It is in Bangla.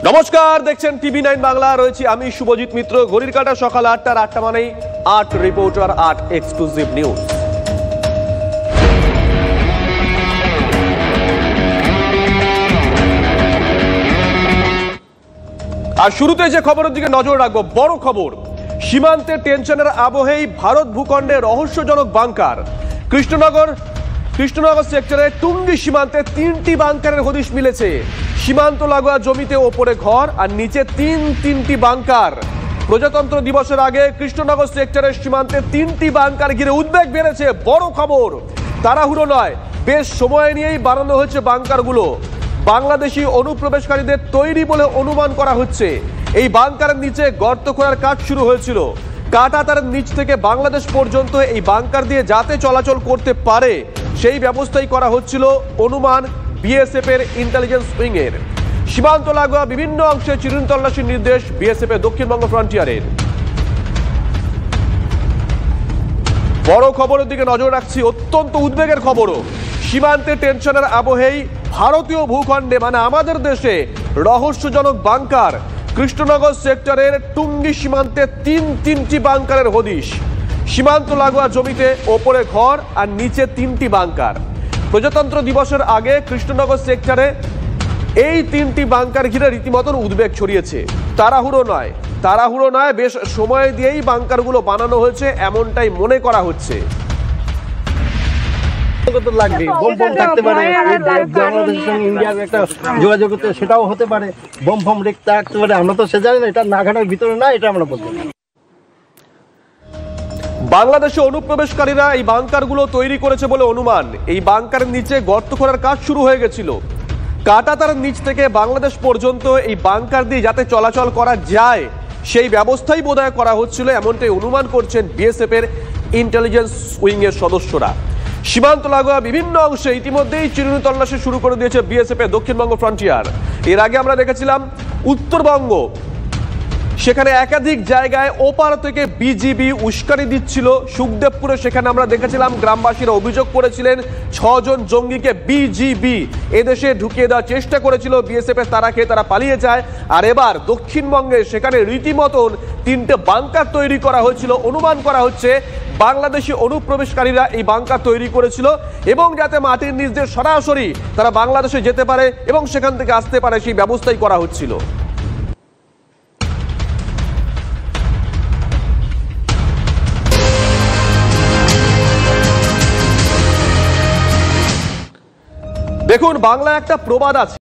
নমস্কার, দেখছেন টিভি9 বাংলা। রয়েছি আমি শুভজিৎ মিত্র। ঘড়ির কাঁটা সকাল 8টার 8টা মানেই 8 রিপোর্টার 8 এক্সক্লুসিভ নিউজ। আর শুরুতে যে খবরের দিকে নজর রাখবো, বড় খবর। সীমান্তে টেনশনের আবহেই ভারত ভূখণ্ডে রহস্যজনক বাংকার। কৃষ্ণনগর সেক্টরে টুঙ্গি সীমান্তে 3টি বাংকারের হদিশ মিলেছে। সীমান্ত লাগোয়া জমিতে ওপরে ঘর আর নিচে তিনটি বাংকার। প্রজাতন্ত্র দিবসের আগে কৃষ্ণনগর সেক্টরের সীমান্তে 3টি বাংকার ঘিরে উদ্বেগ বেড়েছে। বড় খবর, তাড়াহুড়ো নয়, বেশ সময় নিয়েই বানানো হয়েছে বাংকারগুলো। বাংলাদেশি অনুপ্রবেশকারীদের তৈরি বলে অনুমান করা হচ্ছে। এই বাংকারের নিচে গর্ত খোঁড়ার কাজ শুরু হয়েছিল। কাঁটাতারের নিচ থেকে বাংলাদেশ পর্যন্ত এই বাংকার দিয়ে যাতে চলাচল করতে পারে সেই ব্যবস্থাই করা হচ্ছিল অনুমান বিএসএফ এর ইন্টেলিজেন্স উইং এর। সীমান্ত লাগোয়া বিভিন্ন অংশে চিরুনি তল্লাশির নির্দেশ বিএসএফ এর দক্ষিণবঙ্গ ফ্রন্টিয়ারের। বড় খবরের দিকে নজর রাখছি, অত্যন্ত উদ্বেগের খবরও। সীমান্তে টেনশনের আবহেই ভারতীয় ভূখণ্ডে মানে আমাদের দেশে রহস্যজনক বাংকার। কৃষ্ণনগর সেক্টরের টুঙ্গি সীমান্তে তিনটি বাংকারের হদিশ। সীমান্ত লাগোয়া জমিতে ওপরে ঘর আর নিচে 3টি বাংকার। প্রজাতন্ত্র দিবসের আগে কৃষ্ণনগর সেক্টরে এই 3টি বাংকার ঘিরে রীতিমতন উদ্বেগ ছড়িয়েছে। তাড়াহুড়ো নয়, বেশ সময় দিয়েই বাংকারগুলো বানানো হয়েছে এমনটাই মনে করা হচ্ছে। থাকতে পারে বাংলাদেশের সঙ্গে ইন্ডিয়ার একটা যোগাযোগ, সেটাও হতে পারে। বোম রেখতে থাকতে পারে, আমরা তো সে জানি না। এটা নাগানের ভিতরে না, এটা আমরা বলতে পারি। বাংলাদেশে অনুপ্রবেশকারীরা এই বাংকারগুলো তৈরি করেছে বলে অনুমান। এই বাংকারের নিচে গর্ত খোঁড়ার কাজ শুরু হয়ে গেছিল। কাঁটাতারের নিচ থেকে বাংলাদেশ পর্যন্ত এই বাংকার দিয়ে যাতে চলাচল করা যায় সেই ব্যবস্থাই বোধহয় করা হচ্ছিল, এমনটাই অনুমান করছেন বিএসএফ এর ইন্টেলিজেন্স উইং এর সদস্যরা। সীমান্ত লাগোয়া বিভিন্ন অংশে ইতিমধ্যেই চিরুনি তল্লাশি শুরু করে দিয়েছে বিএসএফ এর দক্ষিণবঙ্গ ফ্রন্টিয়ার। এর আগে আমরা দেখেছিলাম উত্তরবঙ্গ, সেখানে একাধিক জায়গায় ওপার থেকে বিজিবি উস্কানি দিচ্ছিল। সুখদেবপুরে সেখানে আমরা দেখেছিলাম গ্রামবাসীরা অভিযোগ করেছিলেন 6 জন জঙ্গিকে বিজিবি এদেশে ঢুকিয়ে দেওয়ার চেষ্টা করেছিল। বিএসএফ এর তারা খেয়ে তারা পালিয়ে যায়। আর এবার দক্ষিণবঙ্গে সেখানে রীতিমতন 3টে বাংকার তৈরি করা হয়েছিল। অনুমান করা হচ্ছে বাংলাদেশি অনুপ্রবেশকারীরা এই বাংকার তৈরি করেছিল এবং যাতে মাটির নিচ দিয়ে সরাসরি তারা বাংলাদেশে যেতে পারে এবং সেখান থেকে আসতে পারে সেই ব্যবস্থাই করা হচ্ছিল। দেখুন, বাংলা একটা প্রবাদ আছে,